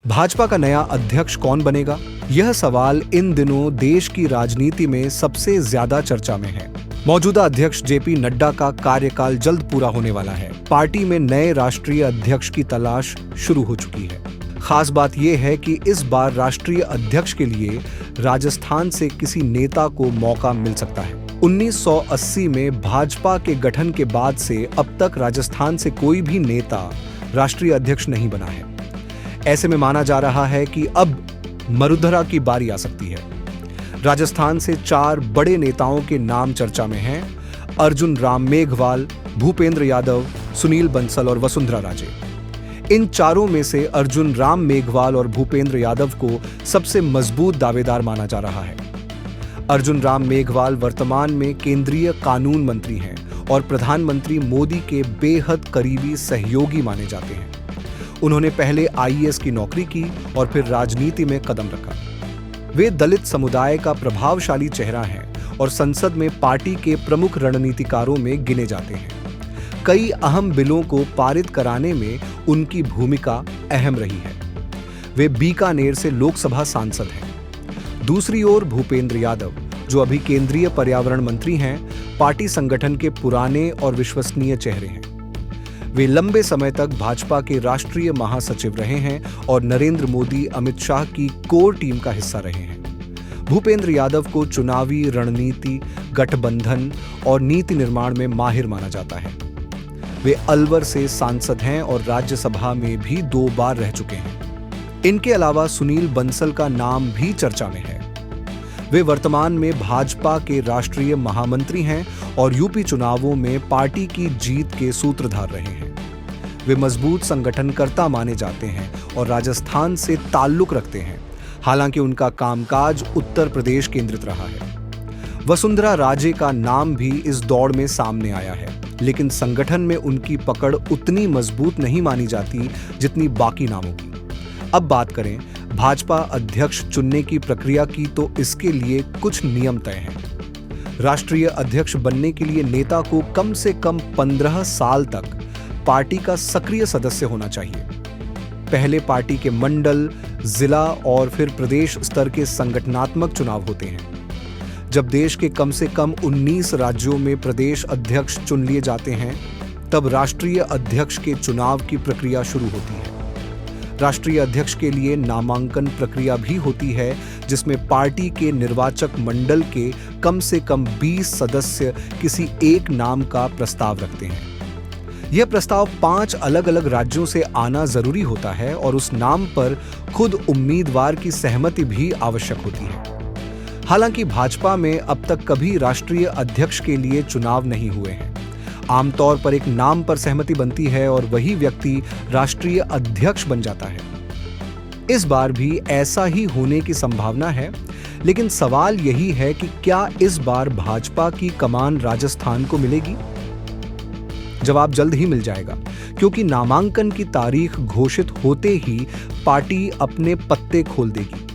भाजपा का नया अध्यक्ष कौन बनेगा? यह सवाल इन दिनों देश की राजनीति में सबसे ज्यादा चर्चा में है। मौजूदा अध्यक्ष जेपी नड्डा का कार्यकाल जल्द पूरा होने वाला है। पार्टी में नए राष्ट्रीय अध्यक्ष की तलाश शुरू हो चुकी है। खास बात यह है कि इस बार राष्ट्रीय अध्यक्ष के लिए राजस्थान से किसी नेता को मौका मिल सकता है। 1980 में भाजपा के गठन के बाद से अब तक राजस्थान से कोई भी नेता राष्ट्रीय अध्यक्ष नहीं बना है। ऐसे में माना जा रहा है कि अब मरुधरा की बारी आ सकती है। राजस्थान से 4 बड़े नेताओं के नाम चर्चा में हैं: अर्जुन राम मेघवाल, भूपेंद्र यादव, सुनील बंसल और वसुंधरा राजे। इन चारों में से अर्जुन राम मेघवाल और भूपेंद्र यादव को सबसे मजबूत दावेदार माना जा रहा है। अर्जुन राम मेघवाल वर्तमान में केंद्रीय कानून मंत्री हैं और प्रधानमंत्री मोदी के बेहद करीबी सहयोगी माने जाते हैं। उन्होंने पहले आईएएस की नौकरी की और फिर राजनीति में कदम रखा। वे दलित समुदाय का प्रभावशाली चेहरा हैं और संसद में पार्टी के प्रमुख रणनीतिकारों में गिने जाते हैं। कई अहम बिलों को पारित कराने में उनकी भूमिका अहम रही है। वे बीकानेर से लोकसभा सांसद हैं। दूसरी ओर भूपेंद्र यादव, जो अभी केंद्रीय पर्यावरण मंत्री हैं, पार्टी संगठन के पुराने और विश्वसनीय चेहरे हैं। वे लंबे समय तक भाजपा के राष्ट्रीय महासचिव रहे हैं और नरेंद्र मोदी, अमित शाह की कोर टीम का हिस्सा रहे हैं। भूपेंद्र यादव को चुनावी रणनीति, गठबंधन और नीति निर्माण में माहिर माना जाता है। वे अलवर से सांसद हैं और राज्यसभा में भी 2 बार रह चुके हैं। इनके अलावा सुनील बंसल का नाम भी चर्चा में है। वे वर्तमान में भाजपा के राष्ट्रीय महामंत्री हैं और यूपी चुनावों में पार्टी की जीत के सूत्रधार रहे हैं। वे मजबूत संगठनकर्ता माने जाते हैं और राजस्थान से ताल्लुक रखते हैं। हालांकि उनका कामकाज उत्तर प्रदेश केंद्रित रहा है। वसुंधरा राजे का नाम भी इस दौड़ में सामने आया है, लेकिन संगठन में उनकी पकड़ उतनी मजबूत नहीं मानी जाती जितनी बाकी नामों की। अब बात करें भाजपा अध्यक्ष चुनने की प्रक्रिया की, तो इसके लिए कुछ नियम तय हैं। राष्ट्रीय अध्यक्ष बनने के लिए नेता को कम से कम 15 साल तक पार्टी का सक्रिय सदस्य होना चाहिए। पहले पार्टी के मंडल, जिला और फिर प्रदेश स्तर के संगठनात्मक चुनाव होते हैं। जब देश के कम से कम 19 राज्यों में प्रदेश अध्यक्ष चुन लिए जाते हैं, तब राष्ट्रीय अध्यक्ष के चुनाव की प्रक्रिया शुरू होती है। राष्ट्रीय अध्यक्ष के लिए नामांकन प्रक्रिया भी होती है, जिसमें पार्टी के निर्वाचक मंडल के कम से कम 20 सदस्य किसी एक नाम का प्रस्ताव रखते हैं। यह प्रस्ताव 5 अलग-अलग राज्यों से आना जरूरी होता है और उस नाम पर खुद उम्मीदवार की सहमति भी आवश्यक होती है। हालांकि भाजपा में अब तक कभी राष्ट्रीय अध्यक्ष के लिए चुनाव नहीं हुए हैं। आमतौर पर एक नाम पर सहमति बनती है और वही व्यक्ति राष्ट्रीय अध्यक्ष बन जाता है। इस बार भी ऐसा ही होने की संभावना है, लेकिन सवाल यही है कि क्या इस बार भाजपा की कमान राजस्थान को मिलेगी? जवाब जल्द ही मिल जाएगा, क्योंकि नामांकन की तारीख घोषित होते ही पार्टी अपने पत्ते खोल देगी।